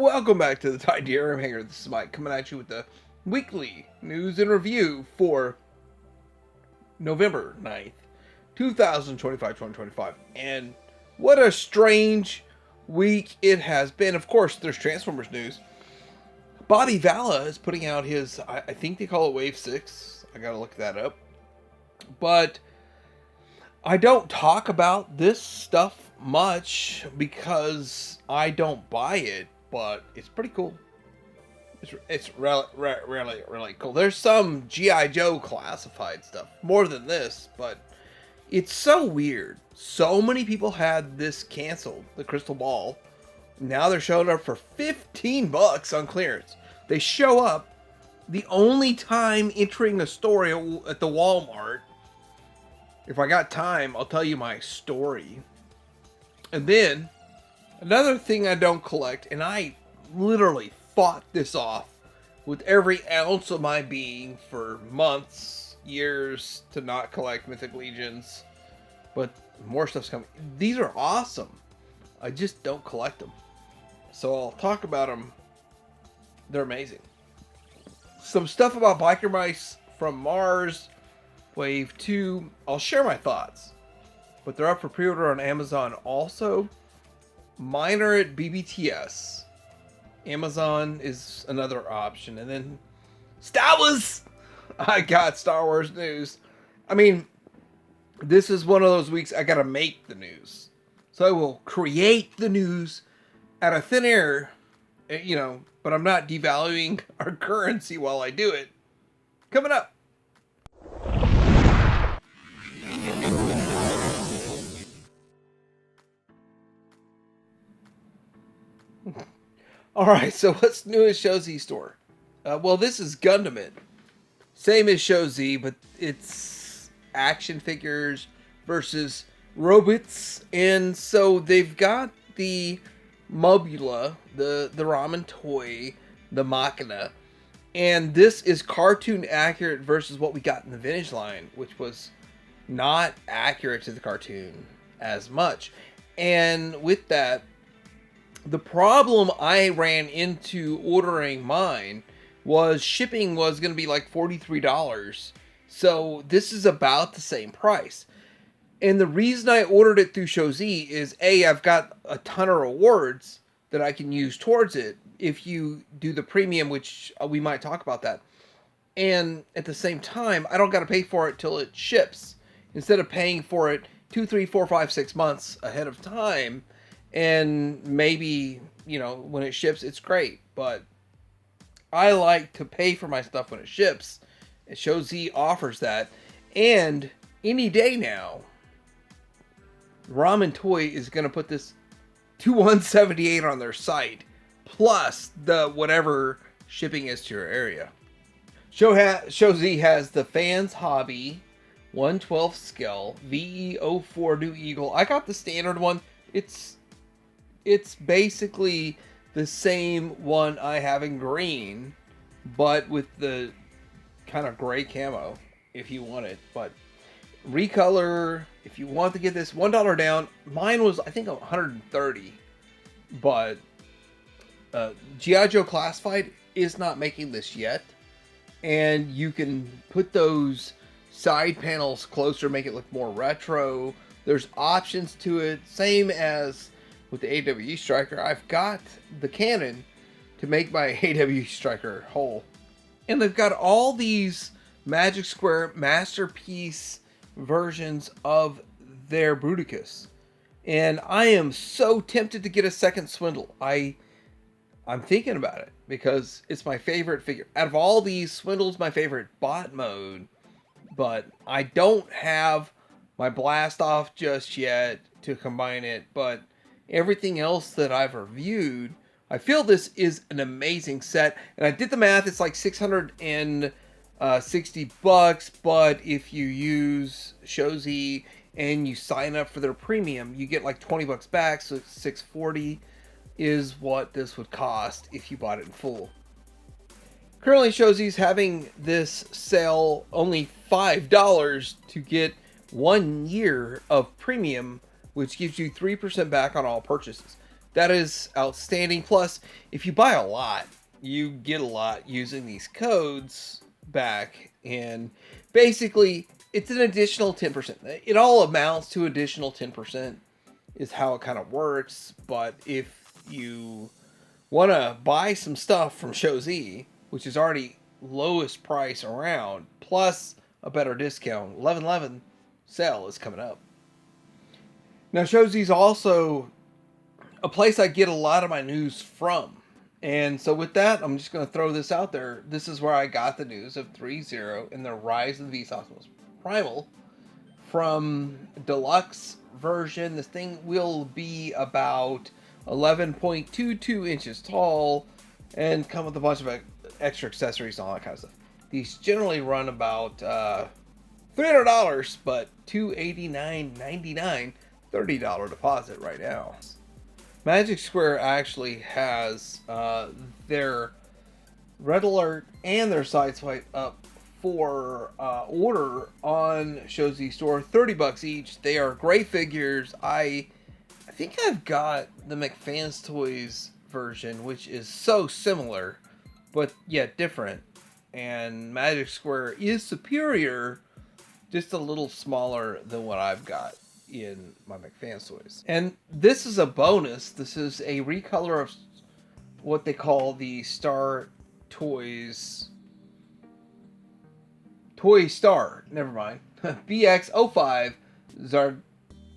Welcome back to the Tide Hanger. This is Mike coming at you with the weekly news and review for November 9th, 2025. And what a strange week it has been. Of course, there's Transformers news. Bobby Vala is putting out his, I think they call it Wave 6. I gotta look that up. But I don't talk about this stuff much because I don't buy it, but it's pretty cool. It's really cool. There's some G.I. Joe classified stuff, more than this, but it's so weird. So many people had this canceled, the Crystal Ball. Now they're showing up for $15 on clearance. They show up the only time entering a story at the Walmart. If I got time, I'll tell you my story. And then, another thing I don't collect, and I literally fought this off with every ounce of my being for months, years, to not collect Mythic Legions. But more stuff's coming. These are awesome. I just don't collect them. So I'll talk about them. They're amazing. Some stuff about Biker Mice from Mars. Wave 2, I'll share my thoughts, but they're up for pre-order on Amazon also. Mine are at BBTS. Amazon is another option. And then Star Wars! I got Star Wars news. I mean, this is one of those weeks I gotta make the news. So I will create the news out of thin air, but I'm not devaluing our currency while I do it. Coming up. Alright, so what's new at Show Z store? Well, this is Gundam. Same as Show Z, but it's action figures versus robots. And so they've got the Mobula, the ramen toy, the Machina. And this is cartoon accurate versus what we got in the vintage line, which was not accurate to the cartoon as much. And with that, the problem I ran into ordering mine was shipping was going to be like $43. So this is about the same price. And the reason I ordered it through Show Z is I've got a ton of rewards that I can use towards it if you do the premium, which we might talk about that. And at the same time, I don't got to pay for it till it ships. Instead of paying for it 2, 3, 4, 5, 6 months ahead of time. And maybe, when it ships, it's great. But I like to pay for my stuff when it ships. And Show Z offers that. And any day now, Ramen Toy is going to put this to $178 on their site. Plus the whatever shipping is to your area. Show Z has the Fans Hobby 1/12 scale VE04 New Eagle. I got the standard one. It's basically the same one I have in green, but with the kind of gray camo if you want it. But recolor, if you want to get this, $1 down. Mine was, I think, $130. But G.I. Joe Classified is not making this yet. And you can put those side panels closer, make it look more retro. There's options to it, same as with the AWE Striker. I've got the cannon to make my AWE Striker whole. And they've got all these Magic Square Masterpiece versions of their Bruticus. And I am so tempted to get a second Swindle. I'm thinking about it because it's my favorite figure. Out of all these, Swindle's my favorite bot mode. But I don't have my Blast Off just yet to combine it. But everything else that I've reviewed, I feel this is an amazing set. And I did the math, it's like $660. But if you use Show Z and you sign up for their premium, you get like $20 back. So $640 is what this would cost if you bought it in full. Currently, Show Z's having this sale only $5 to get 1 year of premium, which gives you 3% back on all purchases. that is outstanding. Plus, if you buy a lot, you get a lot using these codes back, and basically it's an additional 10%. It all amounts to additional 10% is how it kind of works. But if you want to buy some stuff from Show Z, which is already lowest price around, plus a better discount, 11/11 sale is coming up. Now, Show Z is also a place I get a lot of my news from. And so with that, I'm just going to throw this out there. This is where I got the news of 3.0 and the rise of the Vsauce Primal from deluxe version. This thing will be about 11.22 inches tall and come with a bunch of extra accessories and all that kind of stuff. These generally run about $300, but $289.99, $30 deposit right now. Magic Square actually has their Red Alert and their Sideswipe up for order on Show Z Store, $30 each. They are great figures. I think I've got the McFans Toys version, which is so similar, but yet different. And Magic Square is superior, just a little smaller than what I've got in my McFans Toys. And this is a bonus. This is a recolor of what they call the Star Toys Toy Star, never mind, BX05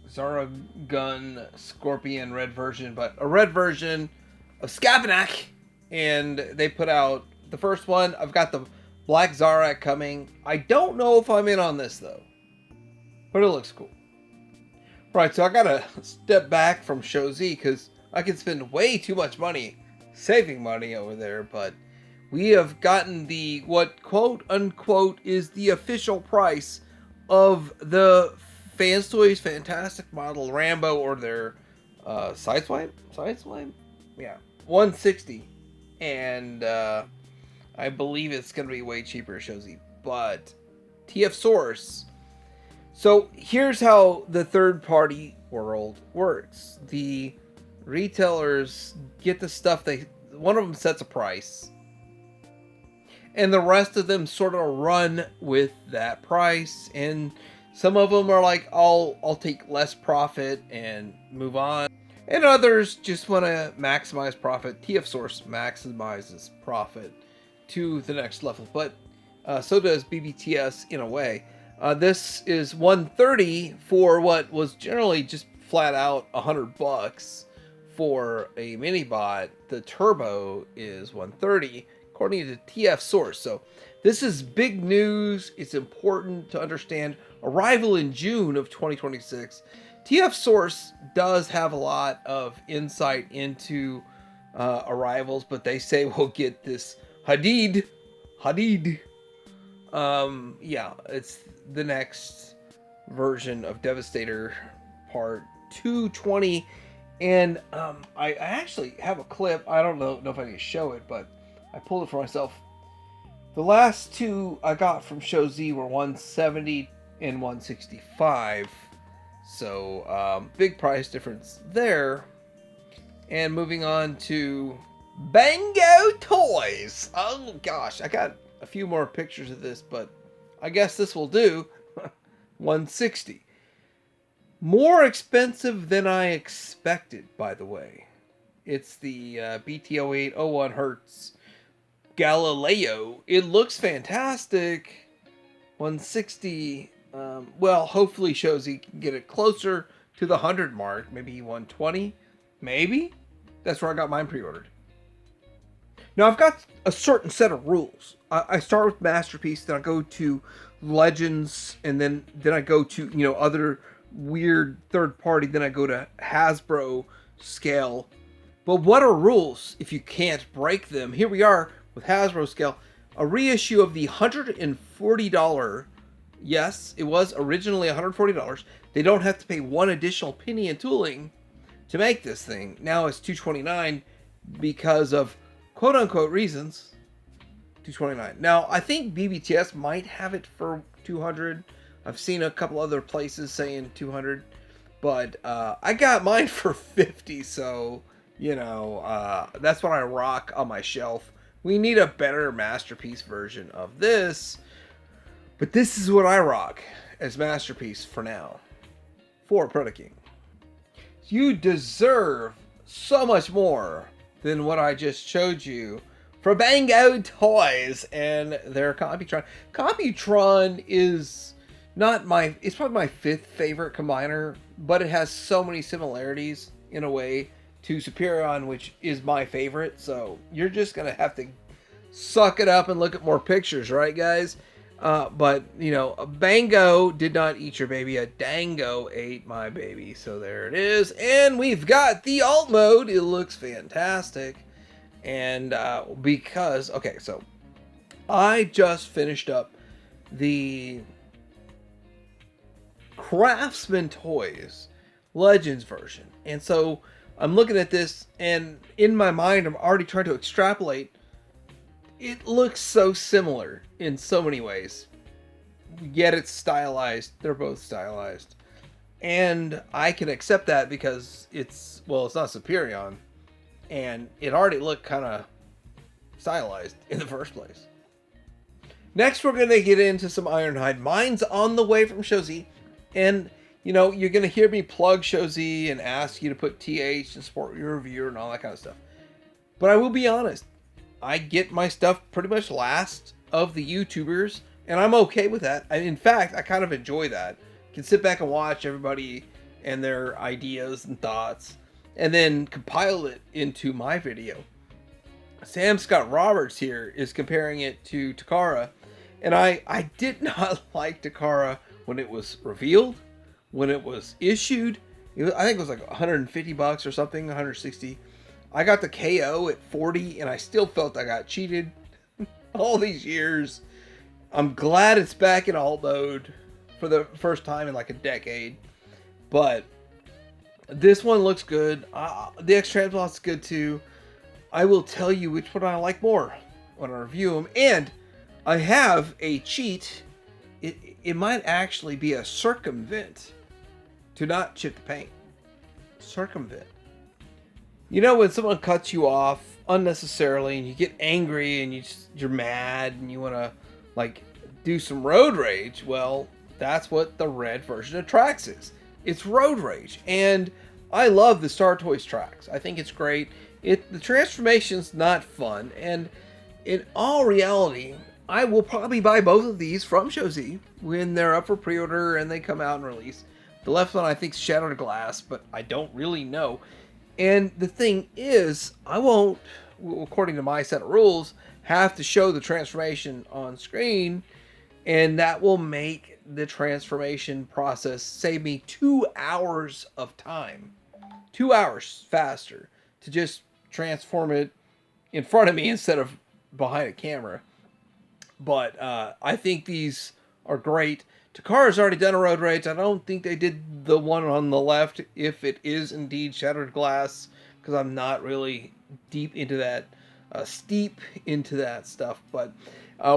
Zaragun Scorpion red version, but a red version of Skavenak. And they put out the first one. I've got the Black Zarak coming. I don't know if I'm in on this though, but it looks cool. Right, so I gotta step back from Show Z because I can spend way too much money saving money over there, but we have gotten the, what quote unquote is the official price of the Fans Toys Fantastic Model Rambo, or their Sideswipe? Yeah, $160. And I believe it's going to be way cheaper at Show Z, but TF Source. So here's how the third-party world works. The retailers get the stuff, one of them sets a price, and the rest of them sort of run with that price. And some of them are like, I'll take less profit and move on. And others just want to maximize profit. TF Source maximizes profit to the next level, but so does BBTS in a way. This is $130 for what was generally just flat out $100 for a mini bot. The turbo is $130 according to TF Source. So this is big news. It's important to understand. Arrival in June of 2026. TF Source does have a lot of insight into arrivals, but they say we'll get this Hadid. Yeah, it's the next version of Devastator Part 220. And I actually have a clip. I don't know if I can show it, but I pulled it for myself. The last two I got from Show Z were $170 and $165. So big price difference there. And moving on to Bango Toys. Oh gosh, I got a few more pictures of this, but I guess this will do. $160. More expensive than I expected, by the way. It's the BT0801 Hertz Galileo. It looks fantastic. $160. Well, hopefully Show Z can get it closer to the 100 mark. Maybe $120. Maybe. That's where I got mine pre-ordered. Now, I've got a certain set of rules. I start with Masterpiece, then I go to Legends, and then I go to, other weird third party, then I go to Hasbro scale. But what are rules if you can't break them? Here we are with Hasbro scale. A reissue of the $140. Yes, it was originally $140. They don't have to pay one additional penny in tooling to make this thing. Now it's $229 because of quote-unquote reasons. $229. Now, I think BBTS might have it for $200. I've seen a couple other places saying $200. But I got mine for $50, so That's what I rock on my shelf. We need a better masterpiece version of this, but this is what I rock as masterpiece for now. For Proto-King. You deserve so much more than what I just showed you for Bango Toys and their Computron. Computron is it's probably my 5th favorite combiner, but it has so many similarities in a way to Superion, which is my favorite. So you're just going to have to suck it up and look at more pictures, right, guys? But, a Bango did not eat your baby. A Dango ate my baby. So there it is. And we've got the alt mode. It looks fantastic. And so I just finished up the Craftsman Toys Legends version. And so I'm looking at this, and in my mind, I'm already trying to extrapolate. It looks so similar in so many ways. Yet it's stylized. They're both stylized. And I can accept that because it's not Superion. And it already looked kind of stylized in the first place. Next, we're going to get into some Ironhide. Mine's on the way from Shozi. And, you're going to hear me plug Shozi and ask you to put TH and support your reviewer and all that kind of stuff. But I will be honest. I get my stuff pretty much last of the YouTubers. And I'm okay with that. In fact, I kind of enjoy that. I can sit back and watch everybody and their ideas and thoughts, and then compile it into my video. Sam Scott Roberts here is comparing it to Takara, and I did not like Takara when it was revealed, when it was issued. I think it was like $150 or something, 160. I got the KO at 40, and I still felt I got cheated all these years. I'm glad it's back in alt mode for the first time in like a decade, but this one looks good. The X-Transplant's good too. I will tell you which one I like more when I review them. And I have a cheat. It might actually be a circumvent to not chip the paint. Circumvent. When someone cuts you off unnecessarily and you get angry and you're mad and you want to do some road rage, well, that's what the red version of Trax is. It's road rage, and I love the Star Toys Trax. I think it's great. The transformation's not fun, and in all reality, I will probably buy both of these from Shozi when they're up for pre-order and they come out and release. The left one I think is Shattered Glass, but I don't really know. And the thing is, I won't, according to my set of rules, have to show the transformation on screen, and that will make the transformation process save me 2 hours of time. 2 hours faster to just transform it in front of me instead of behind a camera. But I think these are great. Takara's already done a road rage. I don't think they did the one on the left, if it is indeed Shattered Glass, because I'm not really deep into that, steep into that stuff. But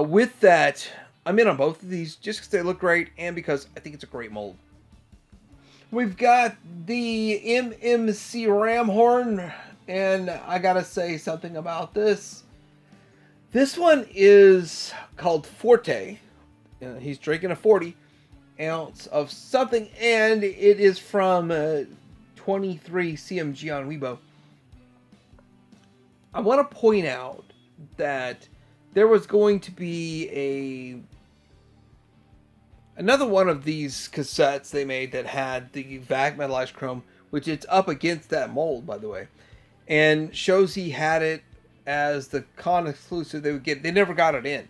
with that, I'm in on both of these just because they look great and because I think it's a great mold. We've got the MMC Ramhorn, and I gotta say something about this. This one is called Forte. He's drinking a 40 ounce of something, and it is from 23 CMG on Weibo. I want to point out that there was going to be another one of these cassettes they made that had the vac metallized chrome, which it's up against that mold, by the way. And Shozi had it as the con exclusive they would get. They never got it in.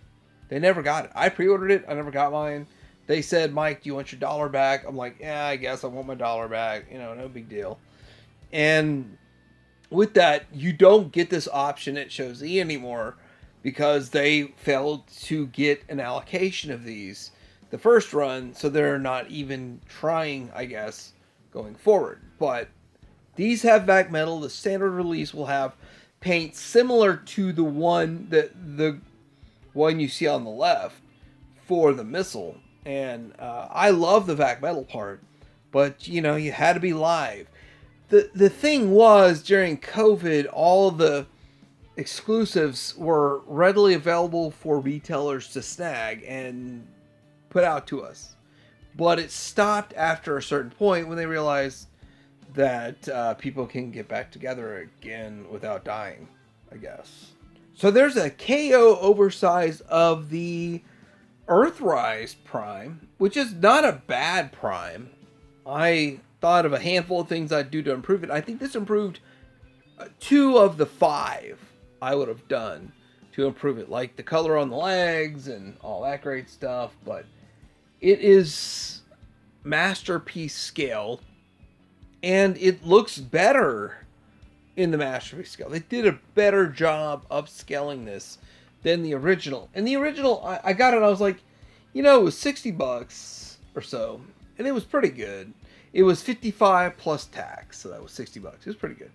They never got it. I pre-ordered it. I never got mine. They said, Mike, do you want your $1 back? I'm like, yeah, I guess I want my $1 back. No big deal. And with that, you don't get this option at Shozi anymore because they failed to get an allocation of these the first run, so they're not even trying, I guess, going forward. But these have vac metal. The standard release will have paint similar to the one you see on the left for the missile. And I love the vac metal part, but you had to be live. the thing was, during COVID, all the exclusives were readily available for retailers to snag and put out to us. But it stopped after a certain point when they realized that people can get back together again without dying, I guess. So there's a KO oversize of the Earthrise Prime, which is not a bad Prime. I thought of a handful of things I'd do to improve it. I think this improved 2 of the 5 I would have done to improve it, like the color on the legs and all that great stuff. But it is masterpiece scale, and it looks better in the masterpiece scale. They did a better job upscaling this than the original. And the original, I got it, I was like, it was $60 or so, and it was pretty good. It was $55 plus tax, so that was $60. It was pretty good.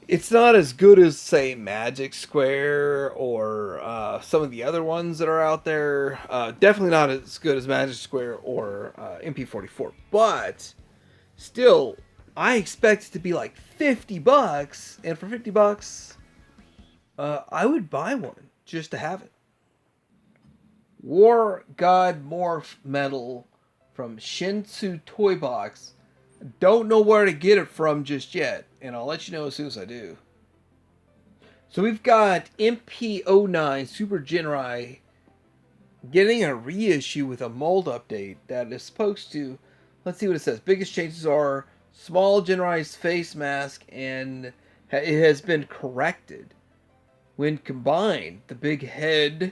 It's not as good as, say, Magic Square or some of the other ones that are out there. Definitely not as good as Magic Square or MP44. But still, I expect it to be like $50. And for $50, I would buy one just to have it. War God Morph Medal from Shinsu Toy Box. Don't know where to get it from just yet, and I'll let you know as soon as I do. So we've got MP09 Super Genrai getting a reissue with a mold update that is supposed to, let's see what it says. Biggest changes are small Genrai's face mask, and it has been corrected. When combined, the big head,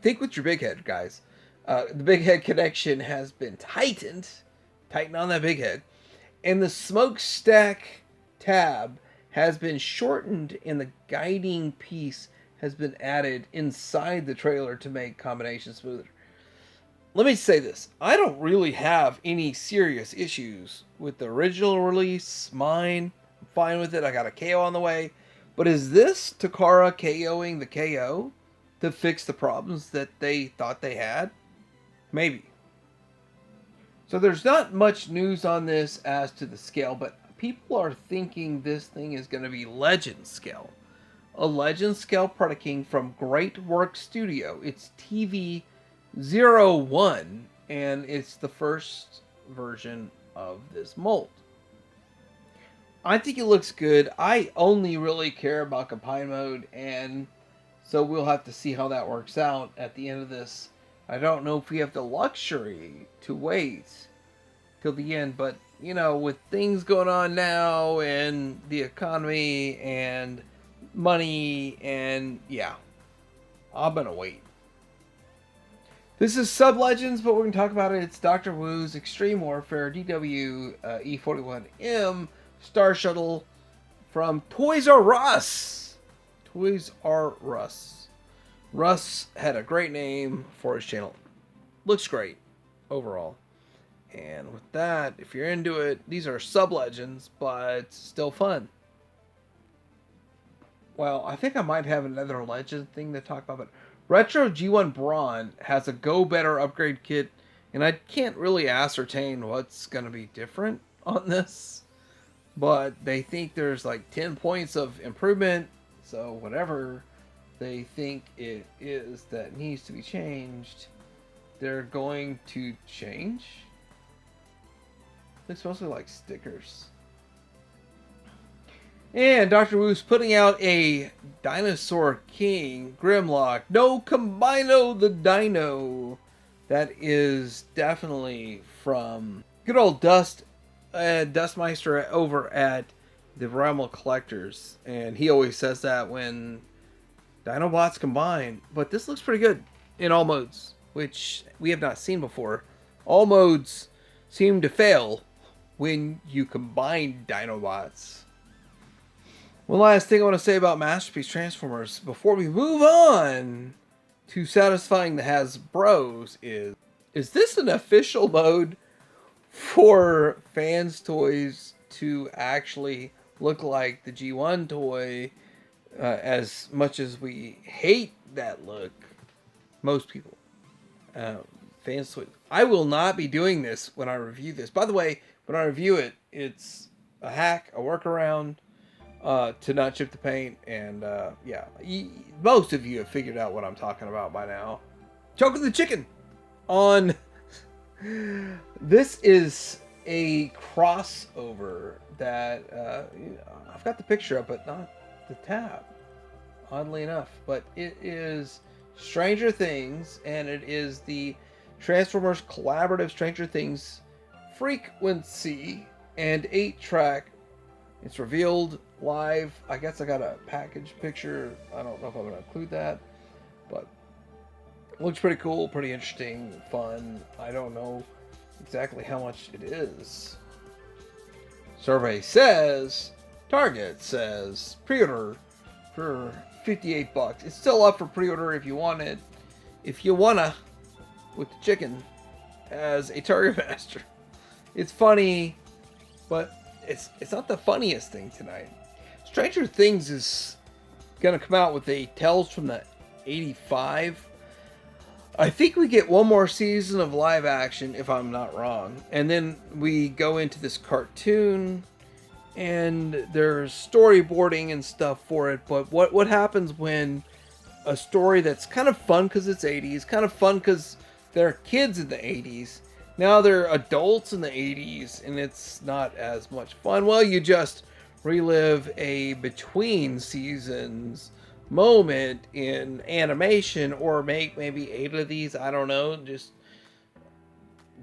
think with your big head, guys. The big head connection has been tightened. Tighten on that big head. And the smokestack tab has been shortened, and the guiding piece has been added inside the trailer to make combinations smoother. Let me say this. I don't really have any serious issues with the original release. Mine, I'm fine with it. I got a KO on the way. But is this Takara KOing the KO to fix the problems that they thought they had? Maybe. So there's not much news on this as to the scale, but people are thinking this thing is going to be Legend scale. A Legend scale prototype from Great Work Studio. It's TV01, and it's the first version of this mold. I think it looks good. I only really care about combine mode, and so we'll have to see how that works out at the end of this. I don't know if we have the luxury to wait till the end, but, with things going on now and the economy and money and, I'm going to wait. This is Sub-Legends, but we're going to talk about it. It's Dr. Wu's Extreme Warfare DW E41M Star Shuttle from Toys R Us. Toys R Us. Russ had a great name for his channel. Looks great overall. And with that, if you're into it, these are Sub-Legends, but still fun. Well, I think I might have another Legend thing to talk about, but Retro G1 Brawn has a Go Better upgrade kit, and I can't really ascertain what's going to be different on this, but they think there's like 10 points of improvement, so whatever they think it is that needs to be changed, they're going to change. Looks mostly like stickers. And Dr. Wu's putting out a Dinosaur King Grimlock. No Combino the Dino. That is definitely from good old Dustmeister over at the Realm Collectors. And he always says that when Dinobots combine. But this looks pretty good in all modes, which we have not seen before. All modes seem to fail when you combine Dinobots. One last thing I want to say about Masterpiece Transformers before we move on to satisfying the Hasbros is this an official mode for fans' toys to actually look like the G1 toy? As much as we hate that look, most people, fans toys. I will not be doing this when I review this. By the way, when I review it, it's a hack, a workaround to not chip the paint. And yeah, most of you have figured out what I'm talking about by now. Choking the chicken on. This is a crossover that I've got the picture up, but not the tab, oddly enough. But it is Stranger Things, and it is the Transformers Collaborative Stranger Things Frequency and 8-track. It's revealed live. I guess I got a package picture. I don't know if I'm going to include that, but it looks pretty cool, pretty interesting, fun. I don't know exactly how much it is. Survey says, Target says, pre-order for $58. It's still up for pre-order if you want it. If you wanna, with the chicken as a Target master. It's funny, but it's not the funniest thing tonight. Stranger Things is gonna come out with a Tales from the 85. I think we get one more season of live action, if I'm not wrong. And then we go into this cartoon, and there's storyboarding and stuff for it. But what happens when a story that's kind of fun because it's 80s, kind of fun because they're kids in the 80s, now they're adults in the 80s, and it's not as much fun? Well, you just relive a between seasons moment in animation, or make maybe 8 of these. I don't know, just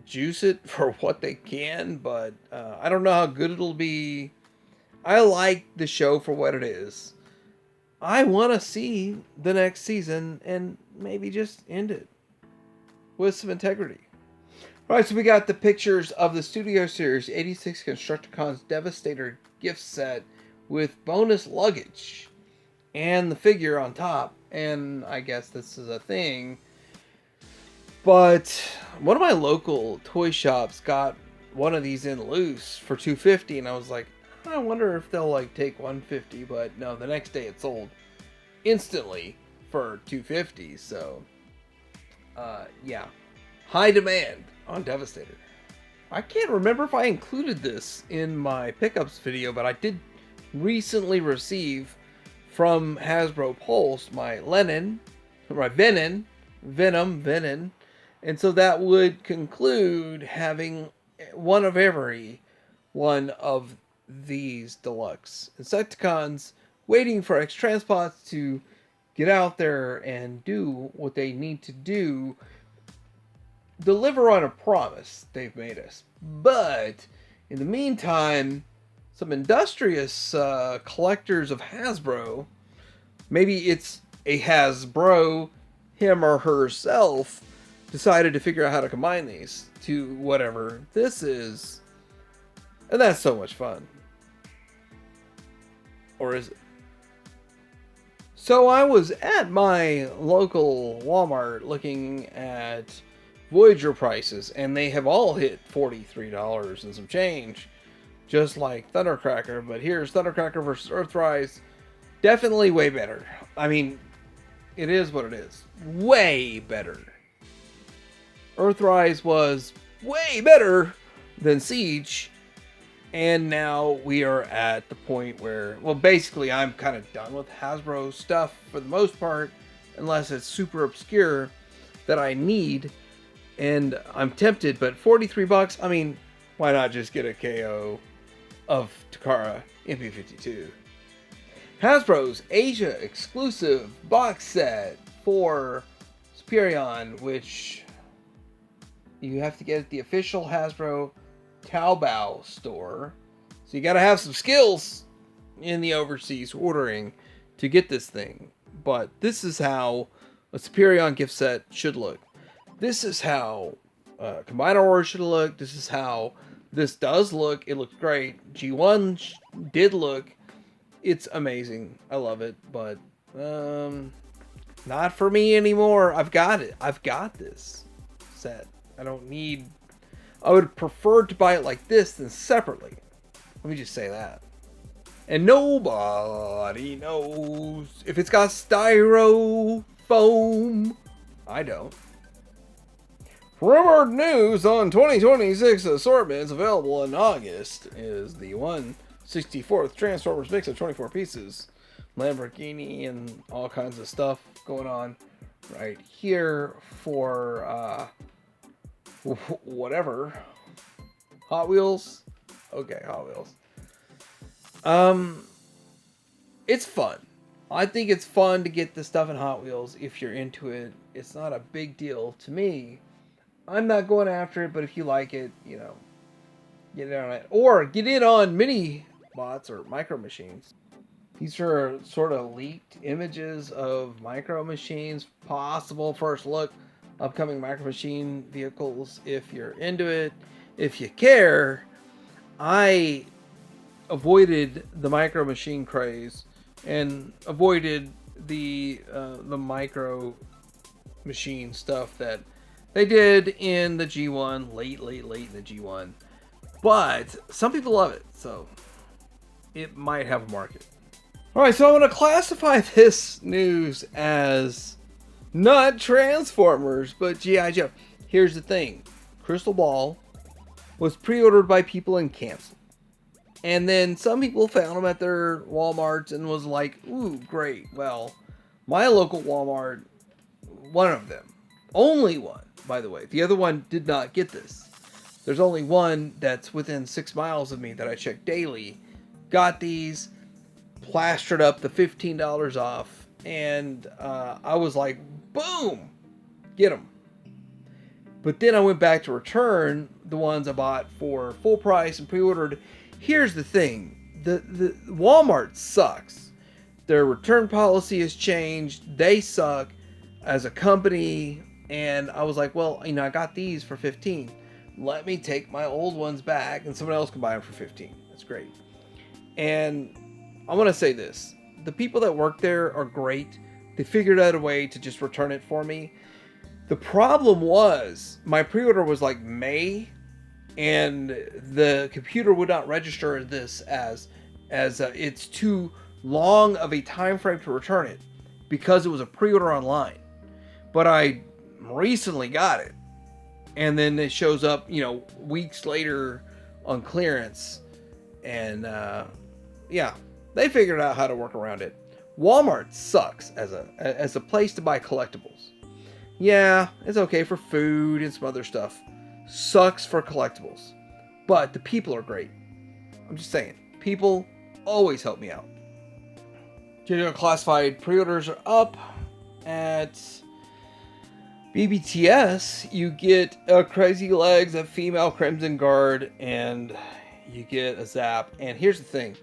juice it for what they can. But I don't know how good it'll be. I like the show for what it is. I want to see the next season and maybe just end it with some integrity. Alright, so we got the pictures of the Studio Series 86 Constructicons Devastator gift set with bonus luggage and the figure on top. And I guess this is a thing. But one of my local toy shops got one of these in loose for $250, and I was like, I wonder if they'll like take $150. But no, the next day it sold instantly for $250. So yeah, high demand on Devastator. I can't remember if I included this in my pickups video, but I did recently receive from Hasbro Pulse my Venom, and so that would conclude having one of every one of these deluxe Insecticons, waiting for X-Transpots to get out there and do what they need to do, deliver on a promise they've made us. But in the meantime, some industrious collectors of Hasbro, maybe it's a Hasbro, him or herself, decided to figure out how to combine these to whatever this is. And that's so much fun. Or is it? So I was at my local Walmart looking at Voyager prices, and they have all hit $43 and some change, just like Thundercracker. But here's Thundercracker versus Earthrise. Definitely way better. I mean, it is what it is. Way better. Earthrise was way better than Siege. And now we are at the point where, well, basically I'm kind of done with Hasbro stuff for the most part, unless it's super obscure that I need. And I'm tempted, but $43, I mean, why not just get a KO of Takara MP52? Hasbro's Asia exclusive box set for Superion, which you have to get at the official Hasbro Taobao store. So you got to have some skills in the overseas ordering to get this thing. But this is how a Superion gift set should look. This is how Combiner Wars should look. This is how this does look. It looks great. G1 did look. It's amazing. I love it. But not for me anymore. I've got it. I've got this set. I don't need... I would prefer to buy it like this than separately. Let me just say that. And nobody knows if it's got styrofoam. I don't. Rumored news on 2026 assortments available in August is the one 64th Transformers mix of 24 pieces. Lamborghini and all kinds of stuff going on right here for whatever. Hot Wheels. Okay, Hot Wheels. It's fun. I think it's fun to get the stuff in Hot Wheels if you're into it. It's not a big deal to me. I'm not going after it, but if you like it, you know, get in on it. Or get in on mini bots or micro machines. These are sort of leaked images of micro machines. Possible first look, upcoming micro machine vehicles. If you're into it, if you care. I avoided the micro machine craze and avoided the micro machine stuff that they did in the G1, late in the G1. But some people love it, so it might have a market. Alright, so I'm going to classify this news as not Transformers, but G.I. Joe. Here's the thing. Crystal Ball was pre-ordered by people and canceled. And then some people found them at their Walmarts and was like, ooh, great. Well, my local Walmart, one of them, only one, by the way. The other one did not get this. There's only one that's within 6 miles of me that I check daily. Got these, plastered up the $15 off, and I was like, boom, get them. But then I went back to return the ones I bought for full price and pre-ordered. Here's the thing. The Walmart sucks. Their return policy has changed. They suck as a company. And I was like, well, you know, I got these for $15. Let me take my old ones back and someone else can buy them for $15. That's great. And I want to say this. The people that work there are great. They figured out a way to just return it for me. The problem was my pre-order was like May, and the computer would not register this as it's too long of a time frame to return it because it was a pre-order online. But I recently got it, and then it shows up, you know, weeks later on clearance, and yeah, they figured out how to work around it. Walmart sucks as a place to buy collectibles. Yeah, it's okay for food and some other stuff. Sucks for collectibles. But the people are great. I'm just saying. People always help me out. General classified pre-orders are up at BBTS. You get a Crazy Legs, a female Crimson Guard, and you get a Zap. And here's the thing.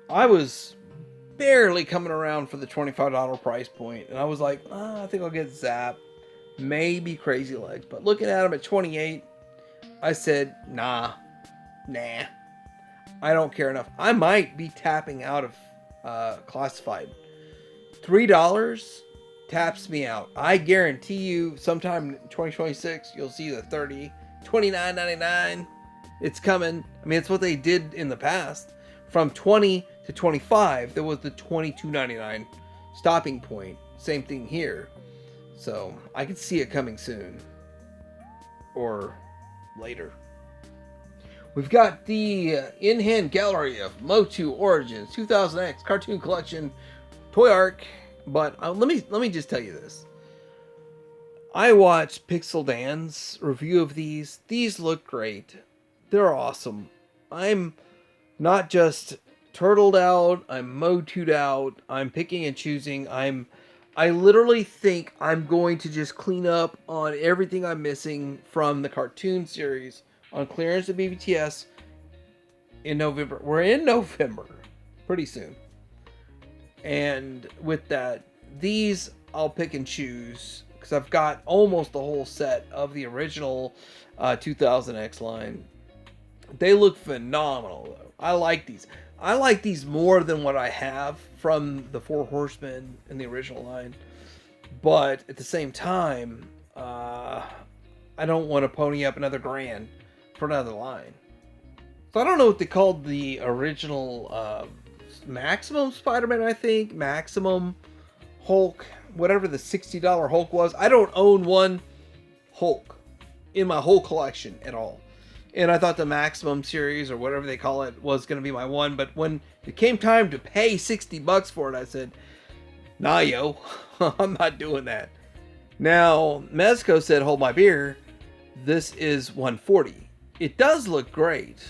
I was barely coming around for the $25 price point, and I was like, I think I'll get Zap, maybe Crazy Legs. But looking at them at 28, I said, nah, I don't care enough. I might be tapping out of classified. $3 taps me out. I guarantee you sometime in 2026 you'll see the $29.99. It's coming. I mean, it's what they did in the past. From 20 to 25, there was the $22.99 stopping point. Same thing here. So I can see it coming soon. Or later. We've got the in-hand gallery of Motu Origins 2000X Cartoon Collection Toy Arc. But let me just tell you this. I watched Pixel Dan's review of these. These look great. They're awesome. I'm not just turtled out, I'm Motu'd out, I'm picking and choosing. I literally think I'm going to just clean up on everything I'm missing from the cartoon series on clearance at BBTS in November. We're in November pretty soon. And with that, these I'll pick and choose because I've got almost the whole set of the original 2000X line. They look phenomenal, though. I like these. I like these more than what I have from the Four Horsemen in the original line. But at the same time, I don't want to pony up another $1,000 for another line. So I don't know what they called the original Maximum Spider-Man, I think. Maximum Hulk. Whatever the $60 Hulk was. I don't own one Hulk in my whole collection at all. And I thought the Maximum series, or whatever they call it, was going to be my one. But when it came time to pay $60 for it, I said, nah, yo, I'm not doing that. Now, Mezco said, hold my beer. This is $140. It does look great.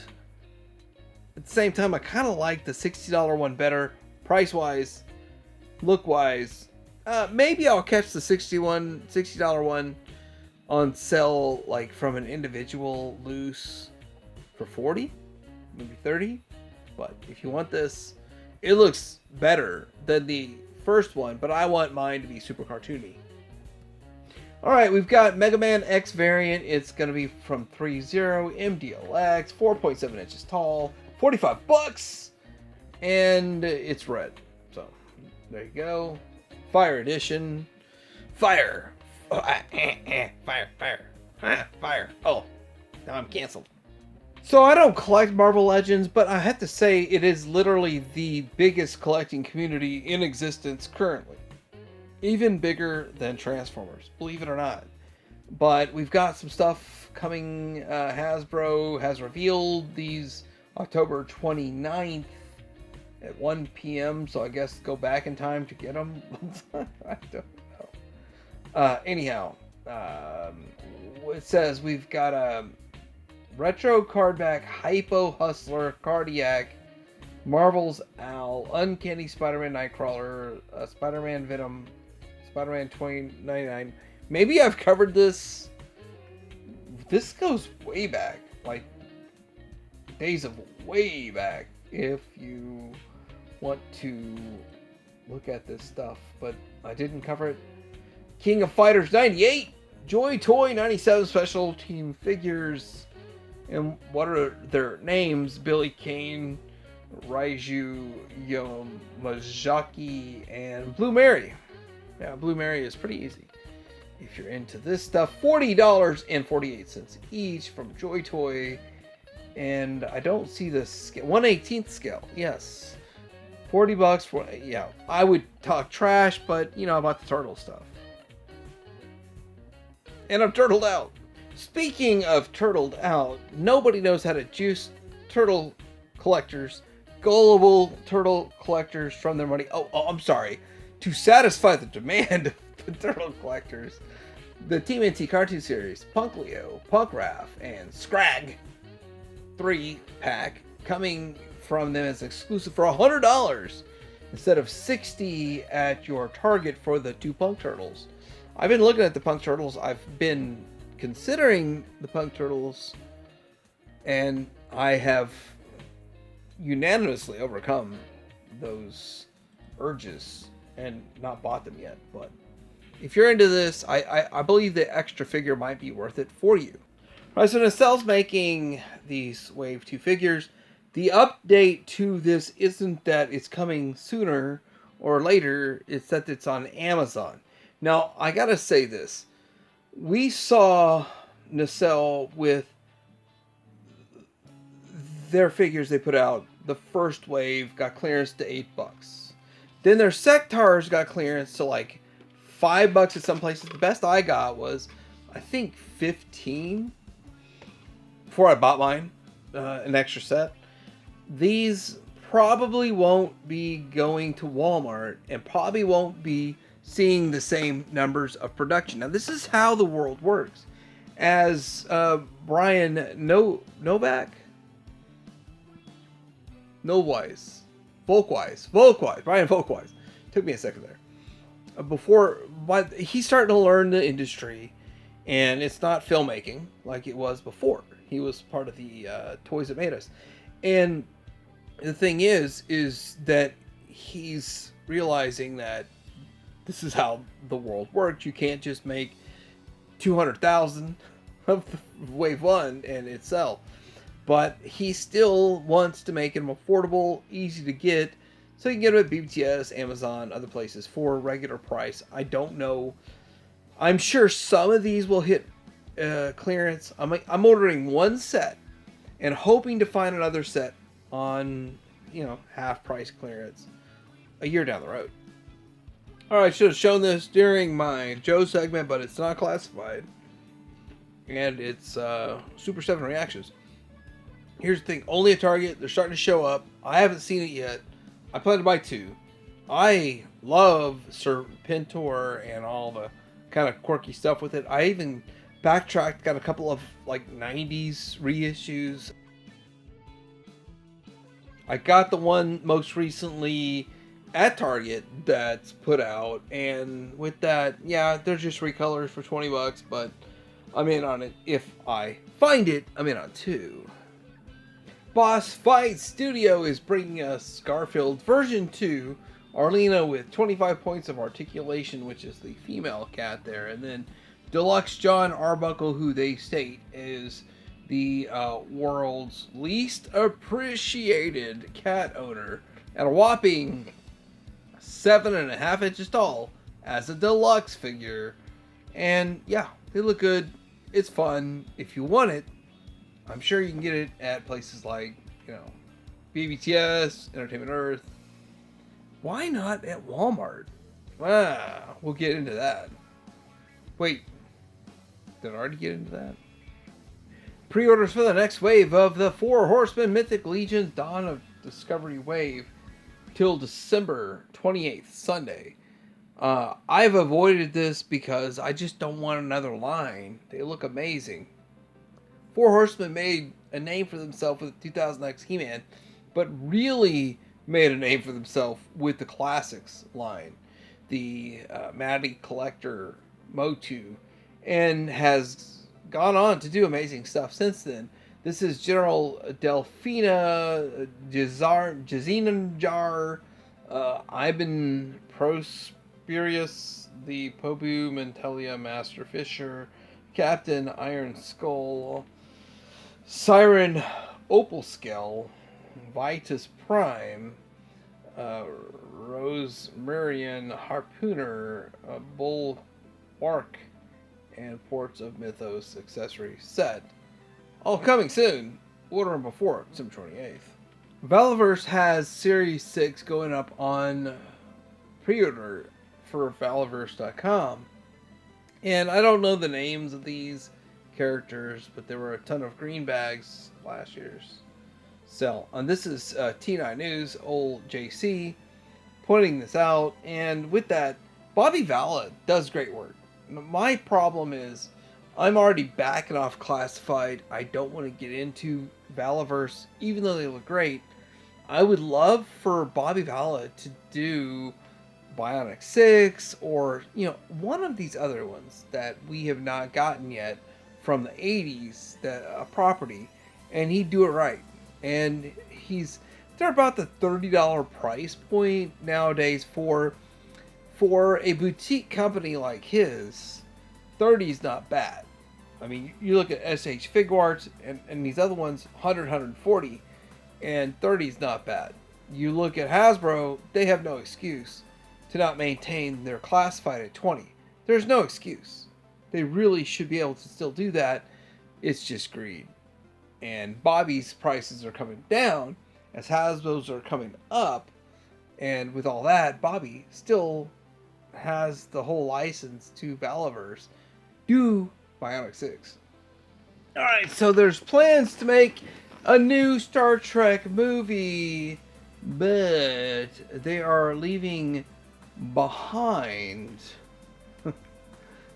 At the same time, I kind of like the $60 one better, price-wise, look-wise. Maybe I'll catch the $60 one on sale, like from an individual loose for $40, maybe $30. But if you want this, it looks better than the first one, but I want mine to be super cartoony. Alright, we've got Mega Man X variant. It's going to be from 3.0 MDLX, 4.7 inches tall, $45, and it's red. So, there you go. Fire edition. Fire. Oh, fire. Oh, now I'm canceled. So I don't collect Marvel Legends, but I have to say it is literally the biggest collecting community in existence currently. Even bigger than Transformers, believe it or not. But we've got some stuff coming. Hasbro has revealed these October 29th at 1 p.m. So I guess go back in time to get them. I don't know. Anyhow, it says we've got a Retro Cardback, Hypo Hustler, Cardiac, Marvel's Owl, Uncanny Spider-Man Nightcrawler, Spider-Man Venom, Spider-Man 2099. Maybe I've covered this. This goes way back, like days of way back, if you want to look at this stuff, but I didn't cover it. King of Fighters 98, Joy Toy 97 Special Team Figures. And what are their names? Billy Kane, Raiju Yamazaki, and Blue Mary. Yeah, Blue Mary is pretty easy if you're into this stuff. $40.48 each from Joy Toy. And I don't see the scale. 1/18th scale. Yes. $40 for, yeah. I would talk trash, but you know about the turtle stuff. And I'm turtled out. Speaking of turtled out, nobody knows how to juice turtle collectors, gullible turtle collectors from their money. Oh, I'm sorry. To satisfy the demand of the turtle collectors, the Tmnt cartoon series, Punk Leo, Punk Raph, and Scrag 3-pack coming from them as exclusive for $100 instead of $60 at your Target for the two Punk Turtles. I've been looking at the Punk Turtles. I've been considering the Punk Turtles, and I have unanimously overcome those urges and not bought them yet. But if you're into this, I believe the extra figure might be worth it for you. All right, so Nacelle's making these Wave 2 figures. The update to this isn't that it's coming sooner or later, it's that it's on Amazon. Now, I gotta say this. We saw Nacelle with their figures they put out. The first wave got clearance to $8. Then their Sectars got clearance to like $5 at some places. The best I got was, I think, $15 before I bought mine, an extra set. These probably won't be going to Walmart and probably won't be seeing the same numbers of production. Now, this is how the world works. As Brian Volkwise, Brian Volkwise. Took me a second there. But he's starting to learn the industry, and it's not filmmaking like it was before. He was part of the Toys That Made Us. And the thing is that he's realizing that this is how the world works. You can't just make 200,000 of the Wave 1 and it sell. But he still wants to make them affordable, easy to get, so you can get them at BBTS, Amazon, other places for a regular price. I don't know. I'm sure some of these will hit clearance. I'm ordering one set and hoping to find another set on, half price clearance a year down the road. Alright, I should have shown this during my Joe segment, but it's not classified. And it's Super 7 reactions. Here's the thing, only at Target. They're starting to show up. I haven't seen it yet. I plan to buy 2. I love Serpentor and all the kind of quirky stuff with it. I even backtracked, got a couple of like 90s reissues. I got the one most recently at Target that's put out, and with that, yeah, they're just recolors for $20, but I'm in on it. If I find it, I'm in on 2. Boss Fight Studio is bringing us Garfield version 2, Arlena with 25 points of articulation, which is the female cat there, and then Deluxe John Arbuckle, who they state is the world's least appreciated cat owner, at a whopping 7.5 inches tall as a deluxe figure. And yeah, they look good. It's fun. If you want it, I'm sure you can get it at places like, BBTS, Entertainment Earth. Why not at Walmart? We'll get into that. Wait, did I already get into that? Pre-orders for the next wave of the 4 Horsemen Mythic Legions Dawn of Discovery Wave till December 28th, Sunday. I've avoided this because I just don't want another line. They look amazing. 4 Horsemen made a name for themselves with the 2000X He-Man, but really made a name for themselves with the Classics line. The Maddie Collector Motu, and has gone on to do amazing stuff since then. This is General Delphina Jazinanjar, Ivan Prosperius, the Pobu Mantelia Master Fisher, Captain Iron Skull, Siren Opalscale, Vitus Prime, Rose Marian Harpooner, Bulwark, and Ports of Mythos accessory set. All coming soon. Order them before December 28th. Valaverse has Series 6 going up on pre-order for Valaverse.com. And I don't know the names of these characters, but there were a ton of green bags last year's sell. And this is T9 News, old JC, pointing this out. And with that, Bobby Vala does great work. My problem is I'm already backing off Classified. I don't want to get into Valaverse, even though they look great. I would love for Bobby Vala to do Bionic 6 or, one of these other ones that we have not gotten yet from the 80s, that a property, and he'd do it right. And they're about the $30 price point nowadays for a boutique company like his. 30 is not bad. I mean, you look at SH Figuarts and these other ones, 100, 140, and 30 is not bad. You look at Hasbro, they have no excuse to not maintain their Classified at 20. There's no excuse. They really should be able to still do that. It's just greed. And Bobby's prices are coming down as Hasbro's are coming up. And with all that, Bobby still has the whole license to Valaverse. Do Bionic 6. Alright, so there's plans to make a new Star Trek movie, but they are leaving behind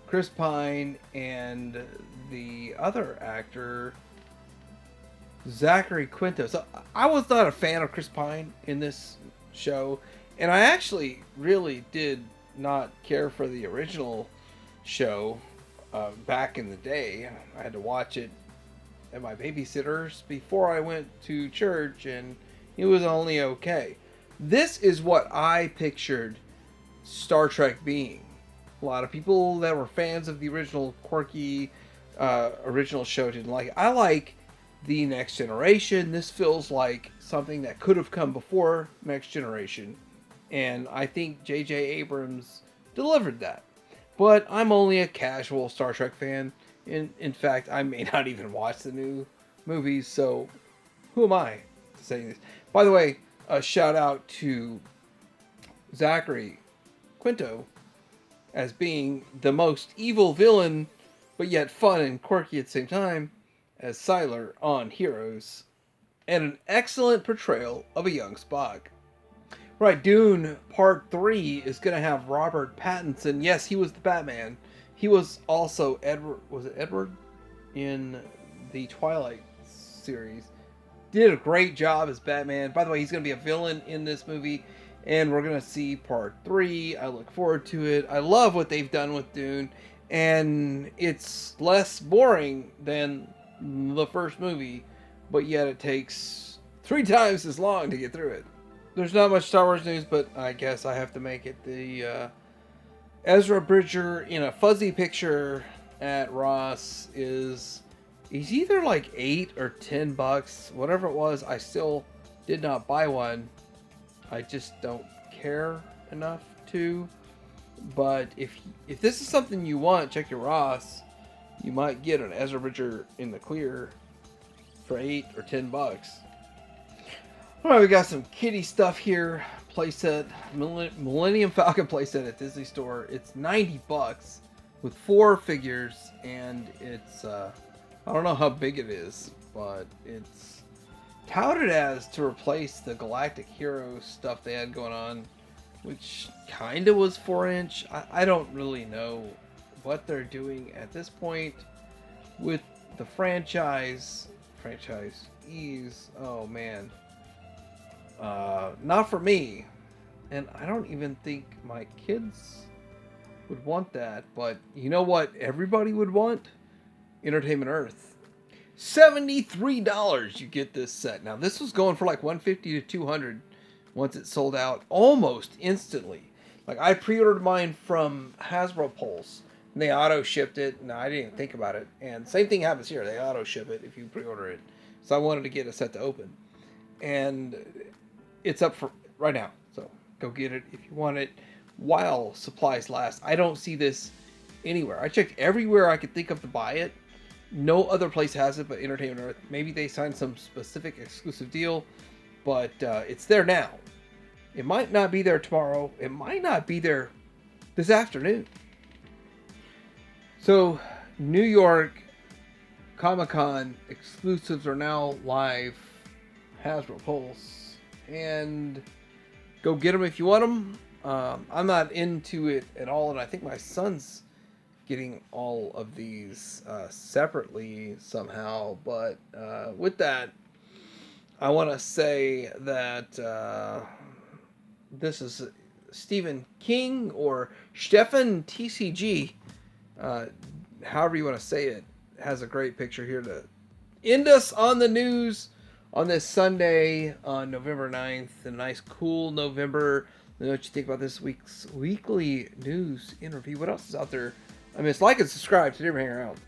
Chris Pine and the other actor, Zachary Quinto. So I was not a fan of Chris Pine in this show, and I actually really did not care for the original show back in the day. I had to watch it at my babysitter's before I went to church, and it was only okay. This is what I pictured Star Trek being. A lot of people that were fans of the original quirky original show didn't like it. I like the Next Generation. This feels like something that could have come before Next Generation, and I think J.J. Abrams delivered that. But I'm only a casual Star Trek fan. In fact, I may not even watch the new movies, so who am I to say this? By the way, a shout out to Zachary Quinto as being the most evil villain, but yet fun and quirky at the same time, as Sylar on Heroes. and an excellent portrayal of a young Spock. Right, Dune Part 3 is going to have Robert Pattinson. Yes, he was the Batman. He was also Edward. Was it Edward? In the Twilight series. Did a great job as Batman. By the way, he's going to be a villain in this movie. And we're going to see Part 3. I look forward to it. I love what they've done with Dune. And it's less boring than the first movie. But yet it takes 3 times as long to get through it. There's not much Star Wars news, but I guess I have to make it. The Ezra Bridger in a fuzzy picture at Ross is... He's either like $8 or $10. Whatever it was, I still did not buy one. I just don't care enough to. But if this is something you want, check your Ross. You might get an Ezra Bridger in the clear for $8 or $10. Alright, we got some kitty stuff here. Playset, Millennium Falcon playset at Disney Store. It's $90 with 4 figures, and it's I don't know how big it is, but it's touted as to replace the Galactic Heroes stuff they had going on, which kind of was 4-inch. I don't really know what they're doing at this point with the franchisees. Oh man. Not for me, and I don't even think my kids would want that, but you know what everybody would want? Entertainment Earth. $73 you get this set. Now this was going for like $150 to $200 once it sold out almost instantly. Like I pre-ordered mine from Hasbro Pulse and they auto shipped it, and I didn't even think about it. And same thing happens here, they auto ship it if you pre-order it. So I wanted to get a set to open, and it's up for right now, so go get it if you want it while supplies last. I don't see this anywhere. I checked everywhere I could think of to buy it. No other place has it but Entertainment Earth. Maybe they signed some specific exclusive deal, but it's there now. It might not be there tomorrow. It might not be there this afternoon. So New York Comic-Con exclusives are now live. Hasbro Pulse. And go get them if you want them. I'm not into it at all, and I think my son's getting all of these separately somehow. But with that, I want to say that this is Stephen King or Stefan TCG, however you want to say it, has a great picture here to end us on the news. On this Sunday, on November 9th, a nice, cool November. Let me know what you think about this week's weekly news interview. What else is out there? I mean, it's like and subscribe to never hang around.